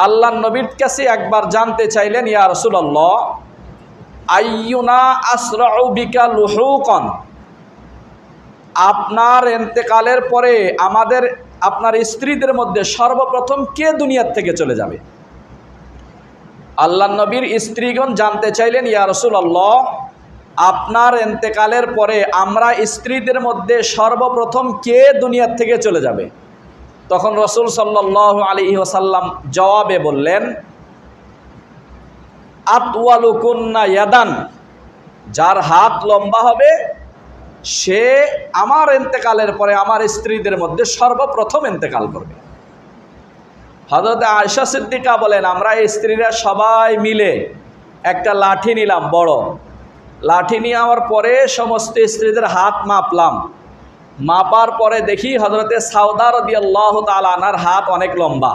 আল্লাহ নবীর কাছে একবার জানতে চাইলেন, ইয়া রাসূলুল্লাহ আইয়ুনা আসরাউ বিকা লুহুকান, আপনার ইন্তেকালের পরে আপনার স্ত্রীদের মধ্যে সর্বপ্রথম কে দুনিয়ার থেকে চলে যাবে? আল্লাহ নবীর স্ত্রীগণ জানতে চাইলেন, ইয়া রাসূলুল্লাহ আপনার ইন্তেকালের পরে আমরা স্ত্রীদের মধ্যে সর্বপ্রথম কে দুনিয়ার থেকে চলে যাবে? তখন রাসূল সাল্লাল্লাহু আলাইহি ওয়াসাল্লাম জবাবে বললেন, আতওয়ালুকুন্না ইয়াদান, যার হাত লম্বা হবে সে আমার ইন্তেকালের পরে আমার স্ত্রীদের মধ্যে সর্বপ্রথম ইন্তেকাল করবে। হযরত আয়েশা সিদ্দিকা বলেন, আমরা স্ত্রীরা সবাই মিলে একটা লাঠি নিলাম, বড় লাঠি নিয়ে আমার পরে সমস্ত স্ত্রীদের হাত মাপলাম। মাপার পরে দেখি হযরতে সাউদা রাদিয়াল্লাহু তাআলা আনহার হাত অনেক লম্বা।